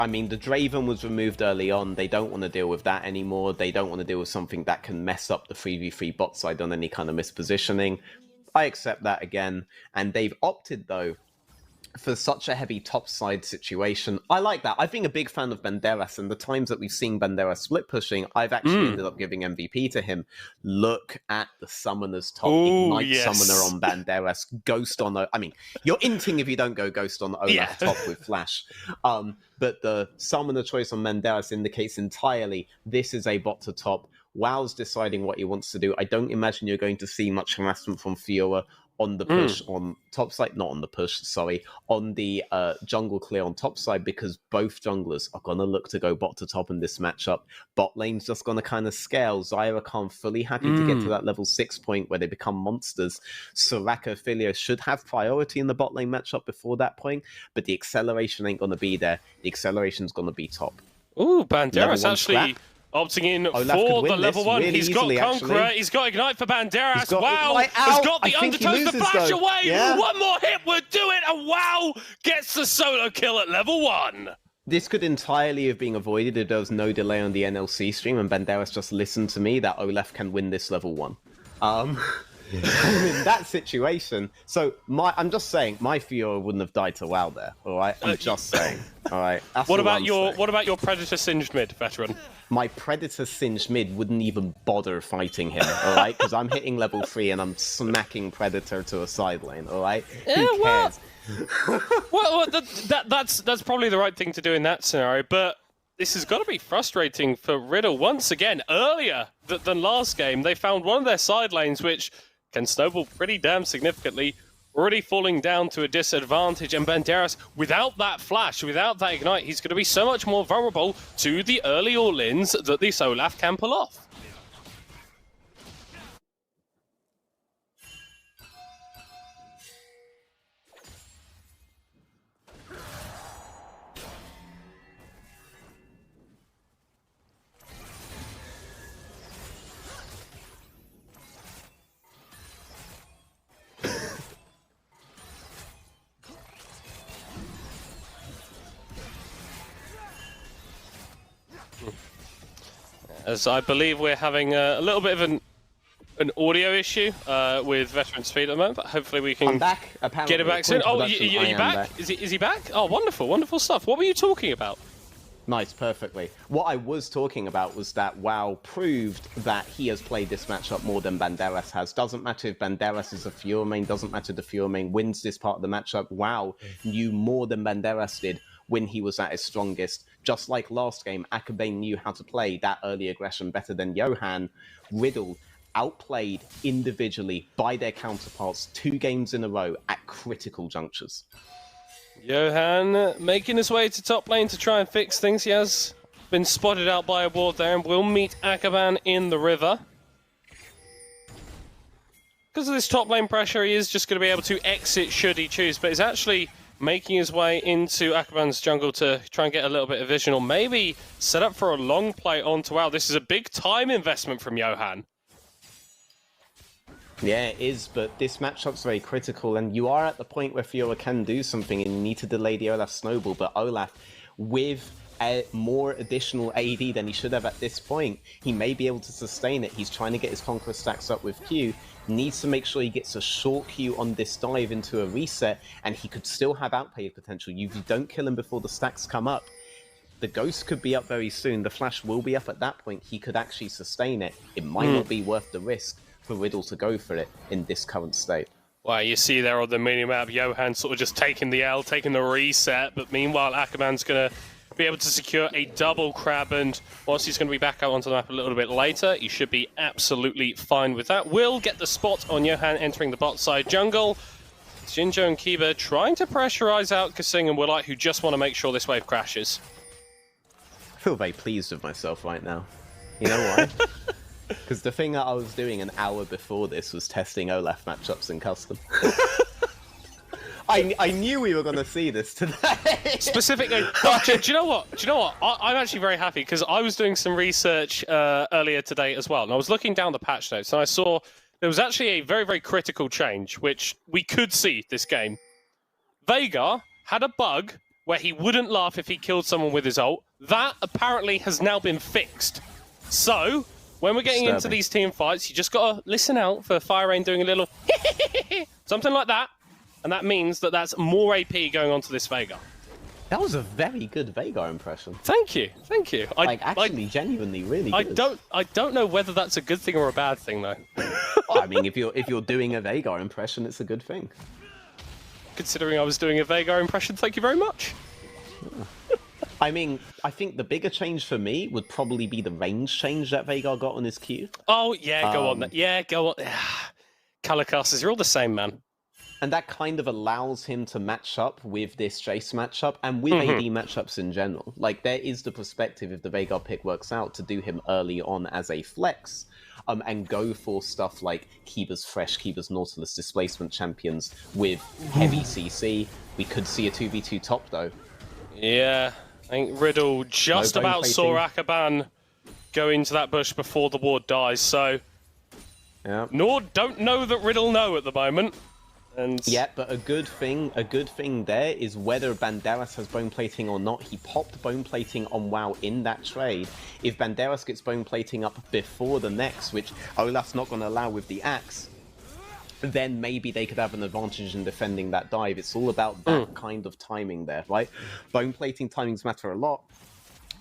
I mean, the Draven was removed early on. They don't want to deal with that anymore. They don't want to deal with something that can mess up the 3v3 bot side on any kind of mispositioning. I accept that again. And they've opted, though, for such a heavy topside situation. I like that. I've been a big fan of Banderas, and the times that we've seen Banderas split pushing, I've actually ended up giving MVP to him. Look at the Summoner's top. Ignite Summoner on Banderas, Ghost on... I mean, you're inting if you don't go Ghost on Olaf top with Flash. But the Summoner choice on Banderas indicates entirely this is a bot to top. WoW's deciding what he wants to do. I don't imagine you're going to see much harassment from Fiora on the push on top side, not on the push, sorry, on the jungle clear on top side, because both junglers are going to look to go bot to top in this matchup. Bot lane's just going to kind of scale. Zyra Khan fully happy to get to that level 6 point where they become monsters. Soraka Philia should have priority in the bot lane matchup before that point, but the acceleration ain't going to be there. The acceleration's going to be top. Ooh, Banderas actually... opting in Olaf for the level 1. really he's got easily, Conqueror. actually. He's got Ignite for Banderas. He's got WoW Ignite has out. got the I think he Undertows, the loses, flash though. away. Yeah. One more hit would do it, and WoW gets the solo kill at level 1. This could entirely have been avoided if there was no delay on the NLC stream and Banderas just listened to me that Olaf can win this level 1. In that situation, so I'm just saying, my Fiora wouldn't have died to WoW there. All right, I'm just saying. All right. What about your Predator Singed mid veteran? My Predator Singed mid wouldn't even bother fighting him. All right, because I'm hitting level 3 and I'm smacking Predator to a side lane. All right, who cares? Well, that's probably the right thing to do in that scenario, but this has got to be frustrating for Riddle. Once again, earlier than last game, they found one of their side lanes which can snowball pretty damn significantly, already falling down to a disadvantage, and Banderas, without that flash, without that ignite, he's going to be so much more vulnerable to the early all-ins that this Olaf can pull off. As I believe we're having a little bit of an audio issue with Veteran Speed at the moment, but hopefully we can I'm back, apparently. get it back soon. Oh, are you back? Is he back? Oh, wonderful, wonderful stuff. What were you talking about? Nice, perfectly. What I was talking about was that WoW proved that he has played this matchup more than Banderas has. Doesn't matter if Banderas is a Fiora main, doesn't matter if the Fiora main wins this part of the matchup. WoW knew more than Banderas did when he was at his strongest. Just like last game, Akabe knew how to play that early aggression better than Johan. Riddle outplayed individually by their counterparts 2 games in a row at critical junctures. Johan making his way to top lane to try and fix things. He has been spotted out by a ward there and will meet Akaban in the river. Because of this top lane pressure, he is just going to be able to exit should he choose, but he's actually making his way into Akaban's jungle to try and get a little bit of vision, or maybe set up for a long play onto WoW. This is a big time investment from Johan. Yeah, it is, but this matchup's very critical, and you are at the point where Fiora can do something, and you need to delay the Olaf snowball, but Olaf, with a more additional AD than he should have at this point, he may be able to sustain it. He's trying to get his Conqueror stacks up with Q, needs to make sure he gets a short Q on this dive into a reset, and he could still have outplay potential. If you don't kill him before the stacks come up, the Ghost could be up very soon, the Flash will be up at that point, he could actually sustain it. It might not be worth the risk for Riddle to go for it in this current state. Well, you see there on the mini-map, Johan sort of just taking the L, taking the reset, but meanwhile Akaman's going to be able to secure a double crab, and once he's going to be back out onto the map a little bit later, he should be absolutely fine with that. Will get the spot on Johan entering the bot side jungle. Jinjo and Kiba trying to pressurize out Kasing and Willite, who just want to make sure this wave crashes. I feel very pleased with myself right now. You know why? Because the thing that I was doing an hour before this was testing Olaf matchups in custom. I knew we were going to see this today. Specifically, do you know what? I'm actually very happy because I was doing some research earlier today as well, and I was looking down the patch notes, and I saw there was actually a very, very critical change, which we could see this game. Veigar had a bug where he wouldn't laugh if he killed someone with his ult. That apparently has now been fixed. So, when we're getting into these team fights, you just gotta listen out for Fire Rain doing a little something like that, and that means that that's more AP going on to this Veigar. That was a very good Veigar impression. Thank you, thank you. Actually, genuinely, really good. I don't know whether that's a good thing or a bad thing, though. Well, I mean, if you're doing a Veigar impression, it's a good thing. Considering I was doing a Veigar impression, thank you very much. I mean, I think the bigger change for me would probably be the range change that Veigar got on his Q. Oh, yeah, go on. Yeah, go on. Color casters, you're all the same, man. And that kind of allows him to match up with this Jace matchup and with AD matchups in general. Like, there is the perspective, if the Veigar pick works out, to do him early on as a flex and go for stuff like Kiba's Fresh, Kiba's Nautilus displacement champions with heavy CC. We could see a 2v2 top, though. Yeah, I think Riddle just about saw Akaban go into that bush before the ward dies, so... Yeah. NORD don't know that Riddle know at the moment. And yeah, but a good thing there is whether Banderas has bone plating or not. He popped bone plating on WoW in that trade. If Banderas gets bone plating up before the next, which Olaf's not going to allow with the axe, then maybe they could have an advantage in defending that dive. It's all about that kind of timing there, right? Bone plating timings matter a lot.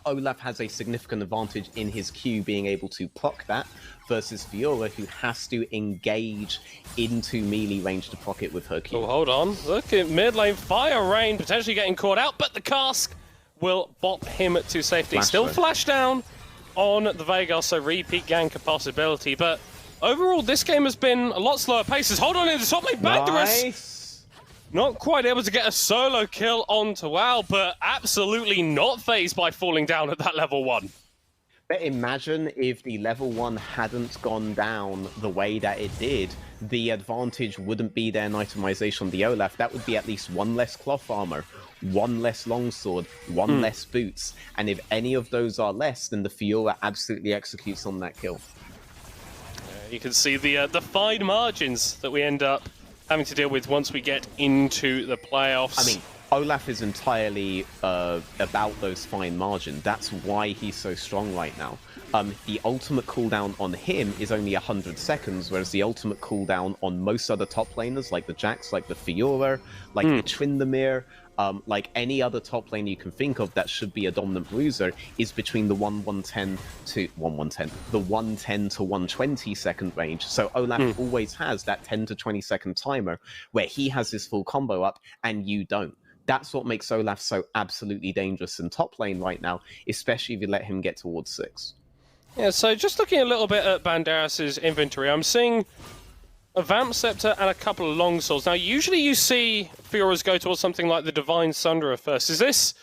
Olaf has a significant advantage in his Q being able to proc that versus Fiora, who has to engage into melee range to proc it with her Q. Oh, hold on. Look at mid lane. Fire Rain potentially getting caught out, but the cask will bop him to safety. Still flash down on the Veigar, so repeat gank a possibility. But overall, this game has been a lot slower paces. Hold on in the top lane. Banderas! Nice. Not quite able to get a solo kill onto WoW, but absolutely not phased by falling down at that level 1. But imagine if the level 1 hadn't gone down the way that it did, the advantage wouldn't be their itemization on the Olaf. That would be at least 1 less cloth armor, 1 less longsword, 1 less boots. And if any of those are less, then the Fiora absolutely executes on that kill. You can see the fine margins that we end up having to deal with once we get into the playoffs. I mean, Olaf is entirely about those fine margins. That's why he's so strong right now. The ultimate cooldown on him is only 100 seconds, whereas the ultimate cooldown on most other top laners, like the Jax, like the Fiora, like the Tryndamere, like any other top lane you can think of that should be a dominant bruiser, is between the 110 to 120 second range. So Olaf always has that 10 to 20 second timer where he has his full combo up and you don't. That's what makes Olaf so absolutely dangerous in top lane right now, especially if you let him get towards 6. Yeah, so just looking a little bit at Banderas' inventory, I'm seeing a Vamp Scepter and a couple of longswords. Now, usually you see Fioras go towards something like the Divine Sunderer first. Is this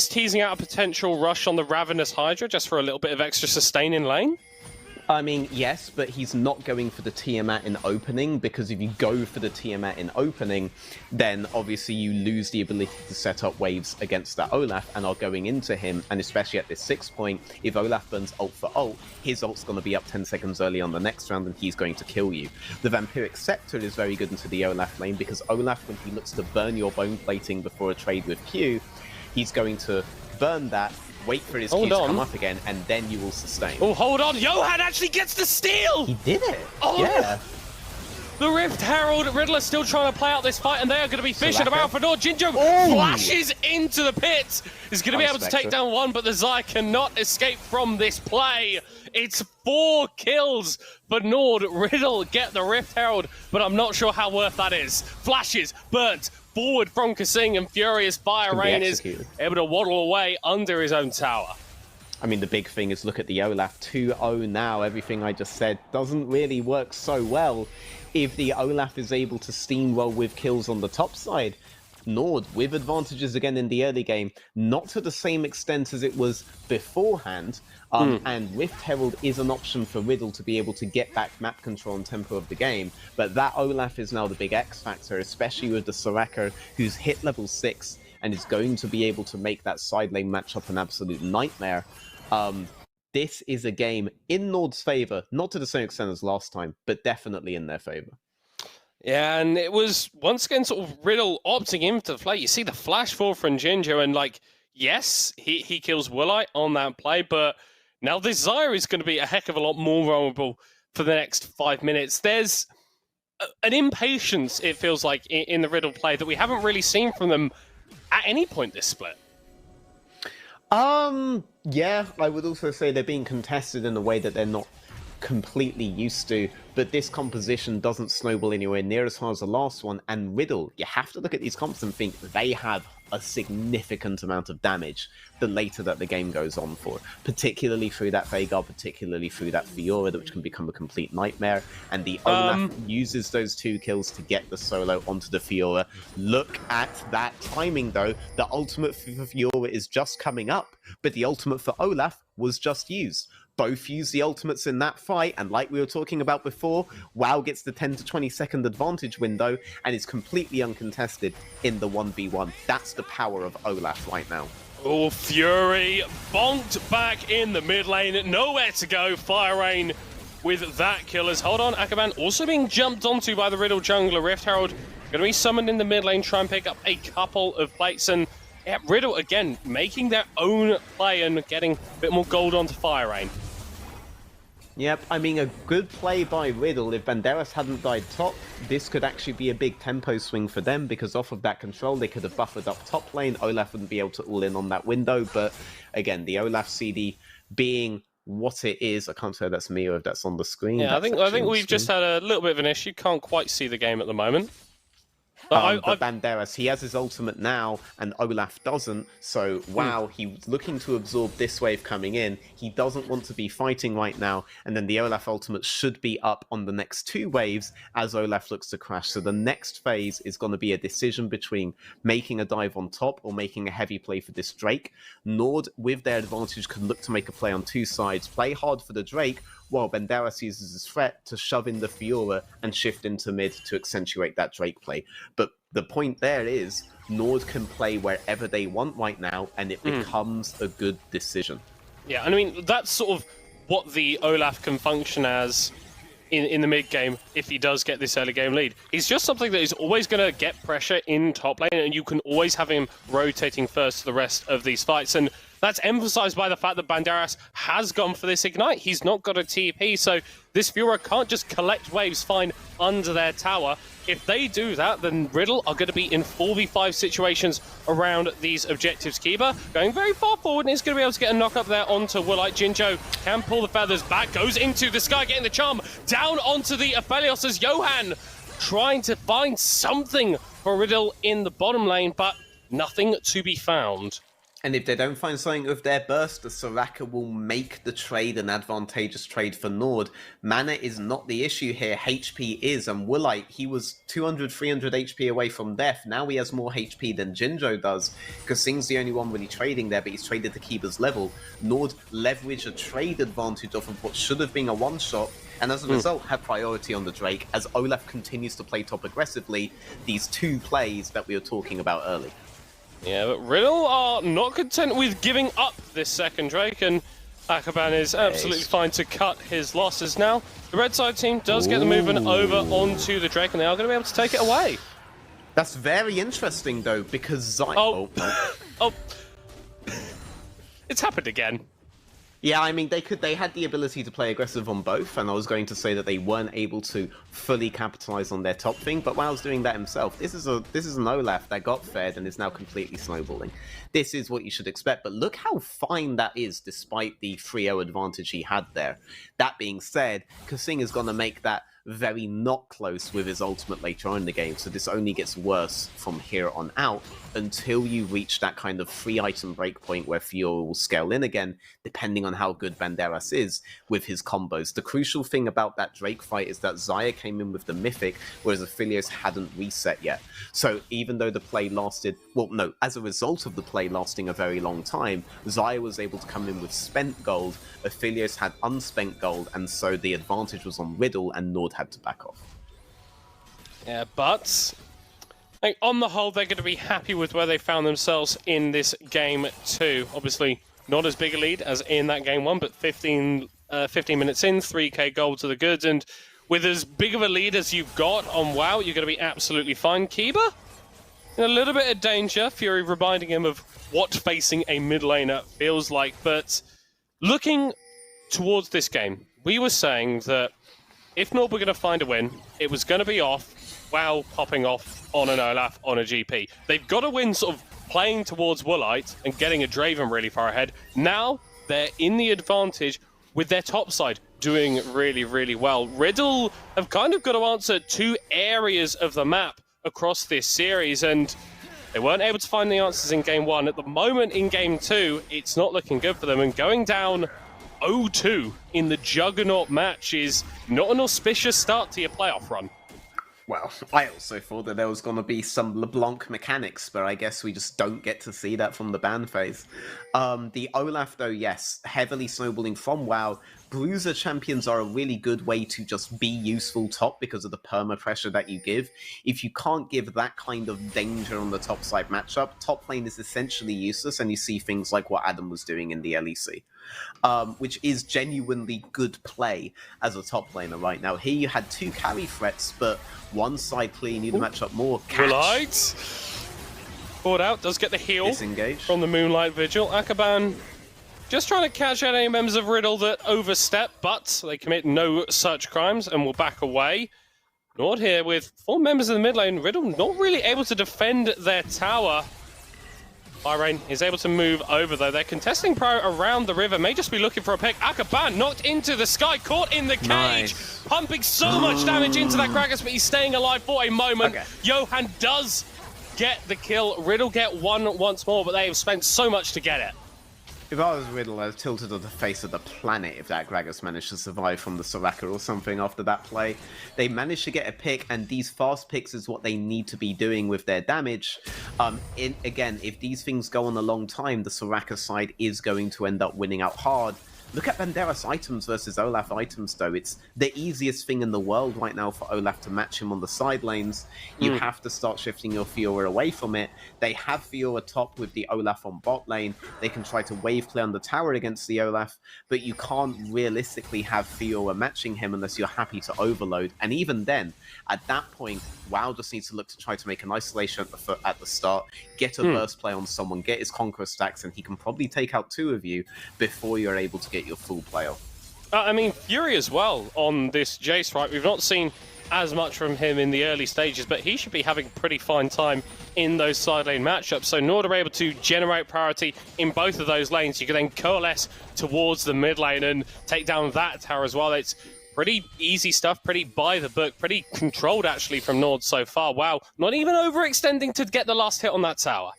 teasing out a potential rush on the Ravenous Hydra just for a little bit of extra sustain in lane? I mean, yes, but he's not going for the Tiamat in opening, because if you go for the Tiamat in opening, then obviously you lose the ability to set up waves against that Olaf and are going into him, and especially at this 6 point, if Olaf burns ult for ult, his ult's going to be up 10 seconds early on the next round and he's going to kill you. The Vampiric Scepter is very good into the Olaf lane, because Olaf, when he looks to burn your bone plating before a trade with Q, he's going to burn that, wait for his Q to come up again, and then you will sustain. Oh, hold on! Johan actually gets the steal! He did it! Oh, yeah! The Rift Herald, Riddler still trying to play out this fight, and they are going to be fishing about for NORD. Jinjo flashes into the pit! He's going to be able to take down 1, but the Zai cannot escape from this play. It's 4 kills for NORD. Riddle get the Rift Herald, but I'm not sure how worth that is. Flashes, burnt, forward from Kasing, and Furious Fire Rain is able to waddle away under his own tower. I mean, the big thing is look at the Olaf 2-0 now. Everything I just said doesn't really work so well if the Olaf is able to steamroll with kills on the top side. NORD with advantages again in the early game, not to the same extent as it was beforehand. And Rift Herald is an option for Riddle to be able to get back map control and tempo of the game. But that Olaf is now the big X factor, especially with the Soraka, who's hit level 6 and is going to be able to make that side lane matchup an absolute nightmare. This is a game in NORD's favor, not to the same extent as last time, but definitely in their favor. Yeah, and it was once again sort of Riddle opting into the play. You see the flash forward from Ginger, and like, yes, he kills Woolite on that play, but now this Xayah is going to be a heck of a lot more vulnerable for the next 5 minutes. There's an impatience, it feels like, in the Riddle play that we haven't really seen from them at any point this split. Yeah, I would also say they're being contested in a way that they're not completely used to, but this composition doesn't snowball anywhere near as far as the last one. And Riddle, you have to look at these comps and think they have a significant amount of damage the later that the game goes on for, particularly through that Veigar, particularly through that Fiora, which can become a complete nightmare. And the Olaf uses those 2 kills to get the solo onto the Fiora. Look at that timing though. The ultimate for Fiora is just coming up, but the ultimate for Olaf was just used. Both use the ultimates in that fight, and like we were talking about before, WoW gets the 10 to 20 second advantage window and is completely uncontested in the 1v1. That's the power of Olaf right now. Oh, Fury bonked back in the mid lane, nowhere to go. Fire Rain with that killers. Hold on, Akaban also being jumped onto by the Riddle jungler. Rift Herald going to be summoned in the mid lane, try and pick up a couple of plates, and yeah, Riddle again making their own play and getting a bit more gold onto Fire Rain. Yep, I mean, a good play by Riddle. If Banderas hadn't died top, this could actually be a big tempo swing for them, because off of that control, they could have buffered up top lane. Olaf wouldn't be able to all in on that window, but again, the Olaf CD being what it is, I can't say that's me or if that's on the screen. Yeah, I think we've just had a little bit of an issue. Can't quite see the game at the moment. But Banderas, he has his ultimate now, and Olaf doesn't. So, wow, he's looking to absorb this wave coming in. He doesn't want to be fighting right now. And then the Olaf ultimate should be up on the next 2 waves as Olaf looks to crash. So the next phase is going to be a decision between making a dive on top or making a heavy play for this Drake. NORD, with their advantage, can look to make a play on 2 sides. Play hard for the Drake, while Banderas uses his threat to shove in the Fiora and shift into mid to accentuate that Drake play. But the point there is, NORD can play wherever they want right now, and it becomes a good decision. Yeah, and I mean, that's sort of what the Olaf can function as in the mid game if he does get this early game lead. He's just something that is always going to get pressure in top lane, and you can always have him rotating first to the rest of these fights. And that's emphasized by the fact that Banderas has gone for this Ignite. He's not got a TP, so this Fiora can't just collect waves fine under their tower. If they do that, then Riddle are going to be in 4v5 situations around these objectives. Kiba going very far forward, and he's going to be able to get a knock up there onto Woolite. Jinjo can pull the feathers back, goes into the sky, getting the charm down onto the Aphelios as Johan trying to find something for Riddle in the bottom lane, but nothing to be found. And if they don't find something with their burst, the Soraka will make the trade an advantageous trade for NORD. Mana is not the issue here, HP is, and Woolite, he was 200, 300 HP away from death. Now he has more HP than Jinjo does, because Sing's the only one really trading there, but he's traded to Kiba's level. NORD leverage a trade advantage off of what should have been a one-shot, and as a result, have priority on the Drake, as Olaf continues to play top aggressively, these 2 plays that we were talking about early. Yeah, but Riddle are not content with giving up this second Drake, and Akaban is absolutely fine to cut his losses now. The red side team does get the movement over onto the Drake, and they are going to be able to take it away. That's very interesting, though, because Oh. It's happened again. Yeah, I mean, they had the ability to play aggressive on both, and I was going to say that they weren't able to fully capitalize on their top thing, but WoW's doing that himself. This is an Olaf that got fed and is now completely snowballing. This is what you should expect, but look how fine that is despite the 3-0 advantage he had there. That being said, Kasing is going to make that very not close with his ultimate later on in the game, so this only gets worse from here on out until you reach that kind of 3-item breakpoint where Fiora will scale in again, depending on how good Banderas is with his combos. The crucial thing about that Drake fight is that Xayah came in with the Mythic, whereas Aphelios hadn't reset yet. So even though the play lasted, well, no, as a result of the play lasting a very long time, Xayah was able to come in with spent gold, Aphelios had unspent gold, and so the advantage was on Riddle, and NORD had to back off. Yeah, but like, on the whole, they're going to be happy with where they found themselves in this game 2. Obviously, not as big a lead as in that game 1, but 15 minutes in, 3k gold to the goods, and with as big of a lead as you've got on WoW, you're going to be absolutely fine. Kiba, in a little bit of danger. Fury reminding him of what facing a mid laner feels like. But looking towards this game, we were saying that if NORD were going to find a win, it was going to be off WoW popping off on an Olaf on a GP. They've got to win sort of playing towards Woolite and getting a Draven really far ahead. Now they're in the advantage with their top side doing really, really well. Riddle have kind of got to answer 2 areas of the map across this series, and they weren't able to find the answers in Game 1. At the moment in Game 2, it's not looking good for them, and going down 0-2 in the Juggernaut match is not an auspicious start to your playoff run. Well, I also thought that there was going to be some LeBlanc mechanics, but I guess we just don't get to see that from the ban phase. The Olaf, though, yes, heavily snowballing from WoW. Bruiser champions are a really good way to just be useful top because of the perma pressure that you give. If you can't give that kind of danger on the top side matchup, top lane is essentially useless, and you see things like what Adam was doing in the LEC. Which is genuinely good play as a top laner right now. Here you had 2 carry threats, but one side clearly need to match up more. Catch. Forward out, does get the heal Disengage from the Moonlight Vigil. Akaban just trying to catch out any members of Riddle that overstep, but they commit no such crimes and will back away. NORD here with 4 members of the mid lane. Riddle not really able to defend their tower. Byrain is able to move over, though. They're contesting pro around the river. May just be looking for a pick. Akaban knocked into the sky, caught in the cage, nice. Pumping so much damage into that Gragas, but he's staying alive for a moment. Okay. Johan does get the kill. Riddle get one once more, but they have spent so much to get it. If I was Riddle, I was tilted on the face of the planet if that Gragas managed to survive from the Soraka or something after that play. They managed to get a pick, and these fast picks is what they need to be doing with their damage. Again, if these things go on a long time, the Soraka side is going to end up winning out hard. Look at Banderas items versus Olaf items, though. It's the easiest thing in the world right now for Olaf to match him on the side lanes. You have to start shifting your Fiora away from it. They have Fiora top with the Olaf on bot lane. They can try to wave clear on the tower against the Olaf, but you can't realistically have Fiora matching him unless you're happy to overload. And even then, at that point, WoW just needs to look to try to make an isolation at the start, get a burst play on someone, get his Conqueror stacks, and he can probably take out 2 of you before you're able to get your full play off. I mean, Fury as well on this Jace, right? We've not seen as much from him in the early stages, but he should be having pretty fine time in those side lane matchups. So NORD are able to generate priority in both of those lanes. You can then coalesce towards the mid lane and take down that tower as well. It's pretty easy stuff, pretty by the book, pretty controlled actually from NORD so far. Wow, not even overextending to get the last hit on that tower.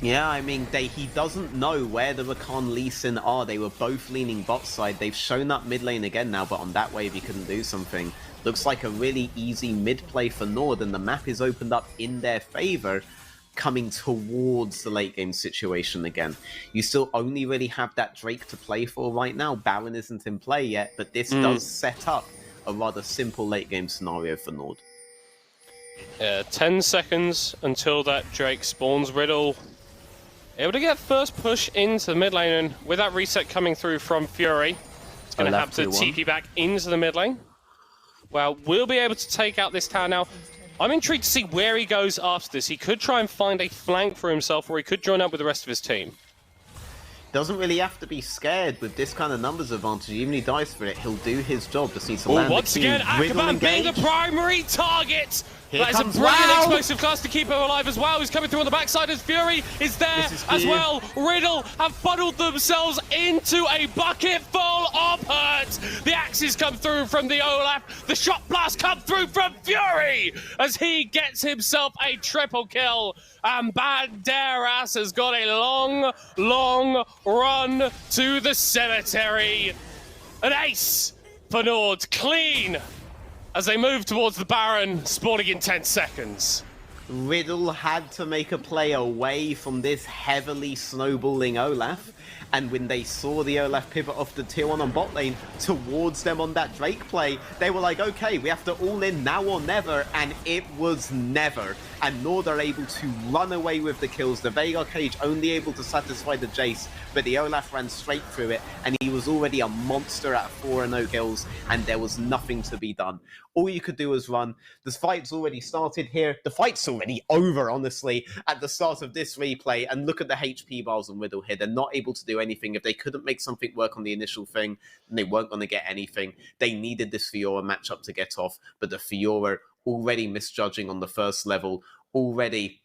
Yeah, I mean, he doesn't know where the Rakan Lee Sin are. They were both leaning bot side. They've shown up mid lane again now, but on that wave he couldn't do something. Looks like a really easy mid play for NORD, and the map is opened up in their favor, coming towards the late game situation again. You still only really have that Drake to play for right now. Baron isn't in play yet, but this does set up a rather simple late game scenario for NORD. 10 seconds until that Drake spawns. Riddle able to get first push into the mid lane, and with that reset coming through from Fury, it's going to have to TP back into the mid lane. Well, we'll be able to take out this tower now. I'm intrigued to see where he goes after this. He could try and find a flank for himself, or he could join up with the rest of his team. Doesn't really have to be scared with this kind of numbers advantage. Even if he dies for it, he'll do his job. Just needs to land once the Q. again, Akaban being the primary target. That is a brilliant explosive class to keep him alive as well. He's coming through on the backside as Fury is there as well. Riddle have funneled themselves into a bucket full of hurt. The axes come through from the Olaf. The shot blast come through from Fury as he gets himself a triple kill. And Banderas has got a long, long run to the cemetery. An ace for NORD, clean, as they move towards the Baron, spawning in 10 seconds. Riddle had to make a play away from this heavily snowballing Olaf, and when they saw the Olaf pivot off the tier 1 on bot lane towards them on that Drake play, they were like, okay, we have to all in now or never, and it was never. And NORD are able to run away with the kills. The Veigar cage only able to satisfy the Jace, but the Olaf ran straight through it, and he was already a monster at 4-0 kills, and there was nothing to be done. All you could do was run. The fight's already started here. The fight's already over, honestly, at the start of this replay, and look at the HP bars on Riddle here. They're not able to do anything. If they couldn't make something work on the initial thing, then they weren't going to get anything. They needed this Fiora matchup to get off, but the Fiora already misjudging on the first level, already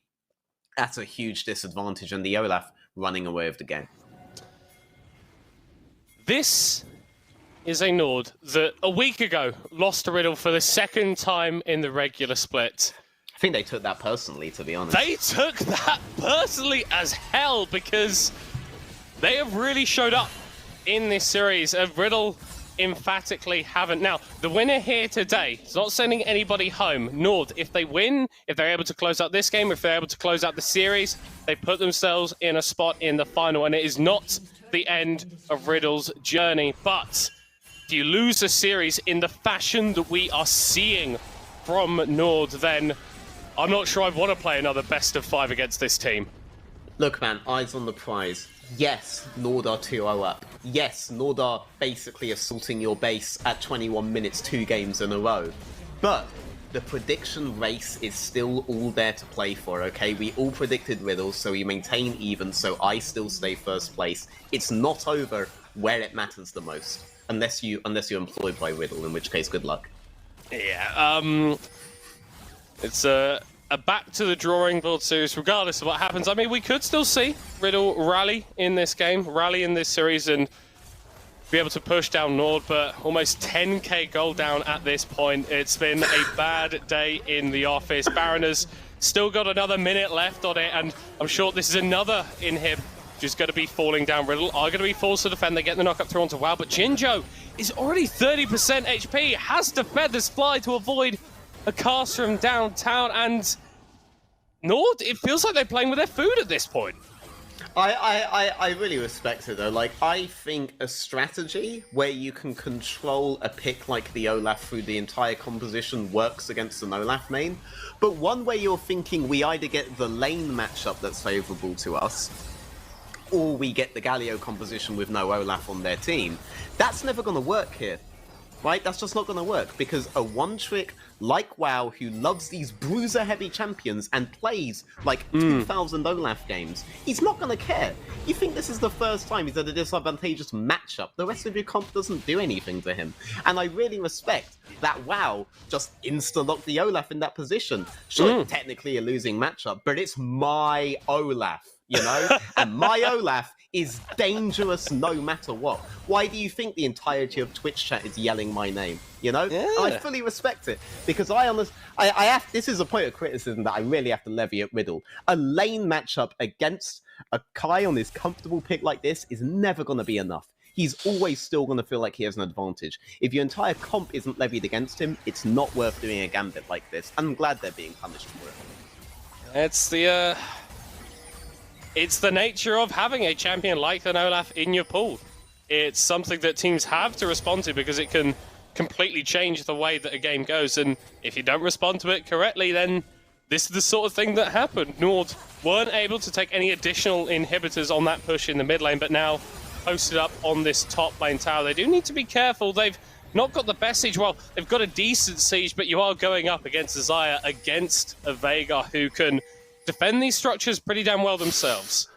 at a huge disadvantage, and the Olaf running away with the game. This is a NORD that a week ago lost to Riddle for the second time in the regular split. I think they took that personally, to be honest. They took that personally as hell, because they have really showed up in this series, and Riddle emphatically haven't. Now, the winner here today is not sending anybody home. NORD, if they win, if they're able to close out this game, if they're able to close out the series, they put themselves in a spot in the final, and it is not the end of Riddle's journey. But if you lose the series in the fashion that we are seeing from NORD, then I'm not sure I want to play another best of 5 against this team. Look, man, eyes on the prize. Yes, NORD are 2-0 up. Yes, NORD are basically assaulting your base at 21 minutes 2 games in a row. But the prediction race is still all there to play for, okay? We all predicted Riddle, so we maintain even, so I still stay first place. It's not over where it matters the most. Unless you're employed by Riddle, in which case, good luck. Yeah, it's a back to the drawing board series, regardless of what happens. I mean, we could still see Riddle rally in this game, rally in this series, and be able to push down NORD, but almost 10k gold down at this point. It's been a bad day in the office. Baron has still got another minute left on it, and I'm sure this is another inhib just going to be falling down. Riddle are going to be forced to defend. They get the knockup through onto WoW, but Jinjo is already 30% HP, has to feather fly to avoid a cast from downtown, and NORD, it feels like they're playing with their food at this point. I really respect it, though. Like, I think a strategy where you can control a pick like the Olaf through the entire composition works against an Olaf main, but one where you're thinking we either get the lane matchup that's favourable to us, or we get the Galio composition with no Olaf on their team, that's never going to work here. Right? That's just not going to work, because a one-trick like WoW, who loves these bruiser-heavy champions and plays like 2,000 Olaf games, he's not going to care. You think this is the first time he's had a disadvantageous matchup. The rest of your comp doesn't do anything to him. And I really respect that WoW just insta-locked the Olaf in that position. Sure, it's technically a losing matchup, but it's my Olaf, you know? And my Olaf is dangerous no matter what. Why do you think the entirety of Twitch chat is yelling my name? You know? Yeah. And I fully respect it, because this is a point of criticism that I really have to levy at Riddle. A lane matchup against a Kai on his comfortable pick like this is never going to be enough. He's always still going to feel like he has an advantage. If your entire comp isn't levied against him, it's not worth doing a gambit like this. I'm glad they're being punished for it. It's the nature of having a champion like an Olaf in your pool. It's something that teams have to respond to, because it can completely change the way that a game goes. And if you don't respond to it correctly, then this is the sort of thing that happened. NORD weren't able to take any additional inhibitors on that push in the mid lane, but now posted up on this top lane tower. They do need to be careful. They've not got the best siege. Well, they've got a decent siege, but you are going up against a Xayah, against a Veigar, who can defend these structures pretty damn well themselves.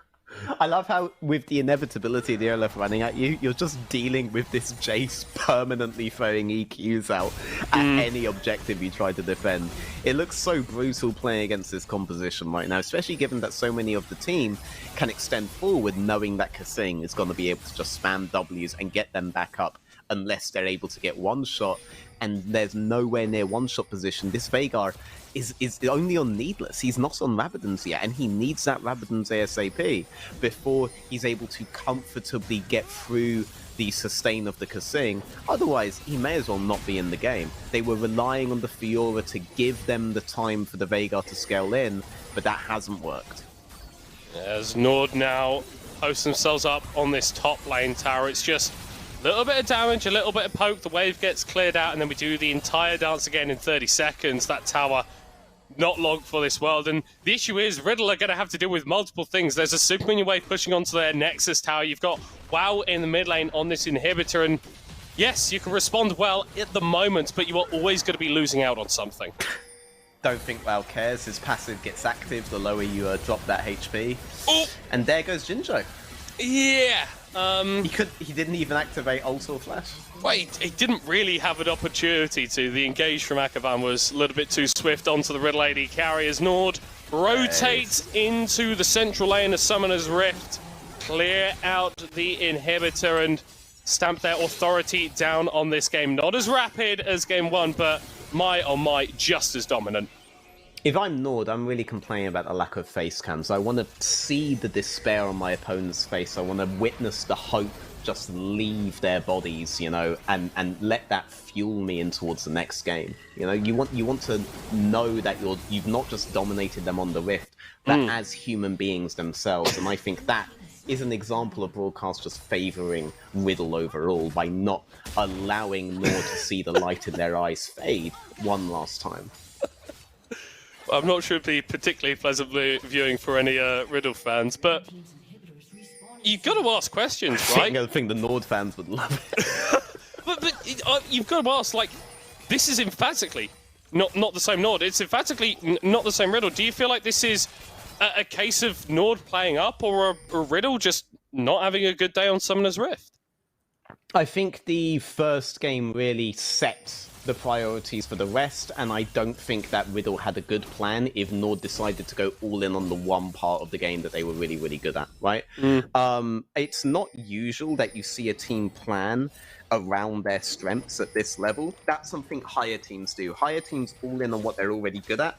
I love how, with the inevitability of the Olaf running at you, you're just dealing with this Jace permanently throwing EQs out at any objective you try to defend. It looks so brutal playing against this composition right now, especially given that so many of the team can extend forward, knowing that Kasing is going to be able to just spam Ws and get them back up, unless they're able to get one shot and there's nowhere near one-shot position. This Veigar is only on Needless. He's not on Rabadon's yet, and he needs that Rabadon's ASAP before he's able to comfortably get through the sustain of the Kasing. Otherwise, he may as well not be in the game. They were relying on the Fiora to give them the time for the Veigar to scale in, but that hasn't worked. As NORD now post themselves up on this top lane tower, it's just a little bit of damage, a little bit of poke, the wave gets cleared out, and then we do the entire dance again in 30 seconds. That tower not long for this world, and the issue is Riddle are going to have to deal with multiple things. There's a super minion wave pushing onto their Nexus tower. You've got WoW in the mid lane on this inhibitor, and yes, you can respond well at the moment, but you are always going to be losing out on something. Don't think WoW cares. His passive gets active the lower you drop that HP. Oh. And there goes Jinjo. Yeah. He didn't even activate ult or flash. Wait, he didn't really have an opportunity to. The engage from Akavan was a little bit too swift onto the Riddle AD carry as NORD rotates into the central lane of Summoner's Rift, clear out the inhibitor and stamp their authority down on this game. Not as rapid as game one, but my oh my, just as dominant. If I'm NORD, I'm really complaining about the lack of face cams. I want to see the despair on my opponent's face. I want to witness the hope just leave their bodies, you know, and let that fuel me in towards the next game. You know, you want to know that you've not just dominated them on the Rift, but as human beings themselves. And I think that is an example of broadcast just favouring Riddle overall by not allowing NORD to see the light in their eyes fade one last time. I'm not sure it'd be particularly pleasantly viewing for any Riddle fans, but you've got to ask questions, right? I think the NORD fans would love it. but you've got to ask, like, this is emphatically not the same NORD. It's emphatically not the same Riddle. Do you feel like this is a case of NORD playing up, or a Riddle just not having a good day on Summoner's Rift? I think the first game really set the priorities for the rest, and I don't think that Riddle had a good plan if NORD decided to go all in on the one part of the game that they were really, really good at, right? It's not usual that you see a team plan around their strengths at this level. That's something higher teams do. Higher teams all in on what they're already good at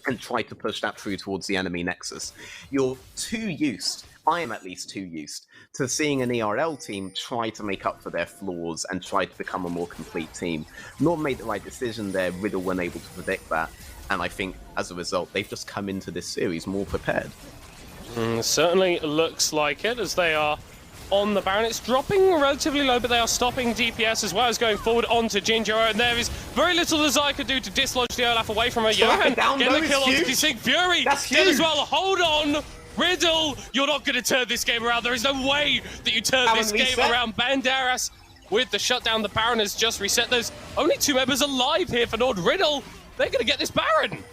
and try to push that through towards the enemy nexus. You're too used, I am at least too used, to seeing an ERL team try to make up for their flaws and try to become a more complete team. NORD made the right decision there, Riddle weren't able to predict that, and I think as a result they've just come into this series more prepared. Certainly looks like it, as they are on the Baron. It's dropping relatively low, but they are stopping DPS as well as going forward onto Jinjo, and there is very little that Zai could do to dislodge the Olaf away from her. Johan getting the kill onto Kasing. Fury dead as well. Hold on! Riddle, you're not going to turn this game around. There is no way that you turn this game around. Banderas with the shutdown. The Baron has just reset. There's only 2 members alive here for NORD. Riddle, they're going to get this Baron.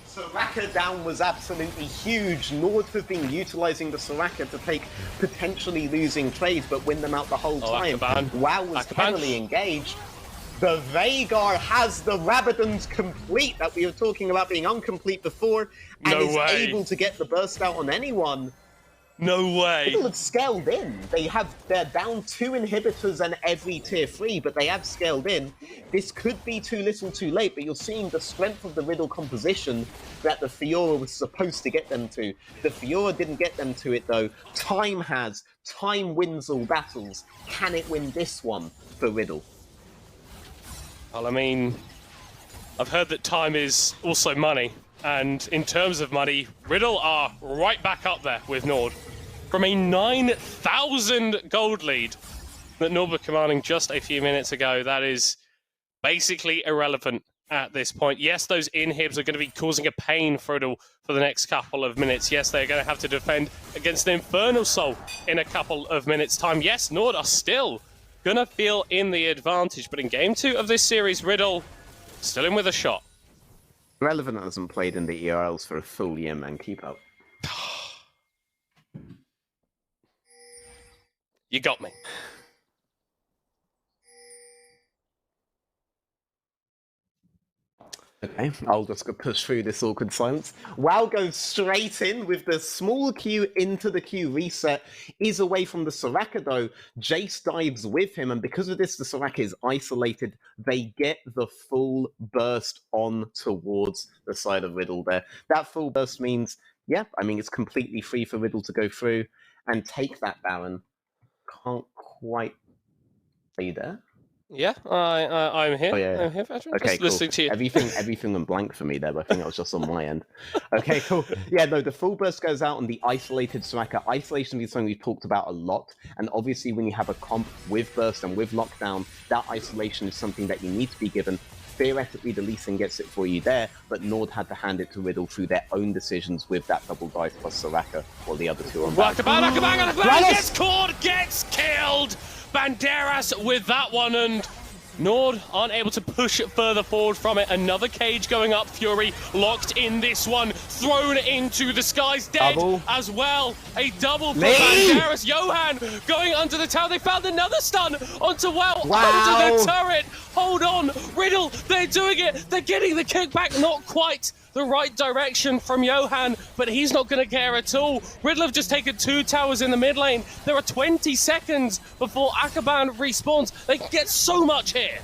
Soraka down was absolutely huge. NORD have been utilising the Soraka to take potentially losing trades, but win them out the whole time. WoW was heavily engaged. The Veigar has the Rabadon's complete that we were talking about being incomplete before, and is able to get the burst out on anyone. No way. People have scaled in. They're down 2 inhibitors and every tier 3, but they have scaled in. This could be too little too late, but you're seeing the strength of the Riddle composition that the Fiora was supposed to get them to. The Fiora didn't get them to it though. Time has. Time wins all battles. Can it win this one for Riddle? Well, I mean, I've heard that time is also money. And in terms of money, Riddle are right back up there with NORD. From a 9,000 gold lead that NORD were commanding just a few minutes ago, that is basically irrelevant at this point. Yes, those inhibs are going to be causing a pain for Riddle for the next couple of minutes. Yes, they're going to have to defend against an Infernal Soul in a couple of minutes' time. Yes, NORD are still going to feel in the advantage, but in Game 2 of this series, Riddle still in with a shot. Relevant hasn't played in the ERLs for a full year, man. Keep up. You got me. Okay, I'll just go push through this awkward silence. WoW goes straight in with the small Q into the Q reset, is away from the Soraka though. Jace dives with him, and because of this, the Soraka is isolated. They get the full burst on towards the side of Riddle there. That full burst means, yeah, I mean, it's completely free for Riddle to go through and take that Baron. Can't quite be there. Yeah, I'm here. Oh, yeah. I'm here, Patrick. Okay, Just cool. listening to you. Everything went blank for me there, but I think that was just on my end. Okay, cool. Yeah, no, the full burst goes out on the isolated Soraka. Isolation is something we've talked about a lot, and obviously when you have a comp with burst and with lockdown, that isolation is something that you need to be given. Theoretically, the Lee Sin gets it for you there, but NORD had to hand it to Riddle through their own decisions with that double dive plus Soraka, while the other two are on back. Akabang gets caught, gets killed! Banderas with that one, and NORD aren't able to push it further forward from it. Another cage going up. Fury locked in this one, thrown into the skies, dead Double. as well. A double for Lee! Banderas. Johan going under the tower. They found another stun onto Wow. under the turret. Hold on, Riddle, they're doing it. They're getting the kickback, not quite the right direction from Johan, but he's not going to care at all. Riddle have just taken 2 towers in the mid lane. There are 20 seconds before Akaban respawns. They can get so much here.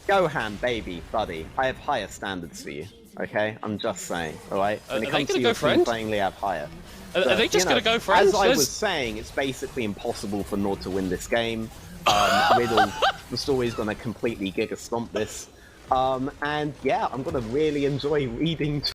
Johan, baby, buddy, I have higher standards for you, okay? I'm just saying, alright? When it Are they comes to gonna your go friend? playing, I have higher. Are they just going to go friends? As I was saying, it's basically impossible for NORD to win this game. Riddle was always going to completely giga stomp this. And yeah, I'm going to really enjoy reading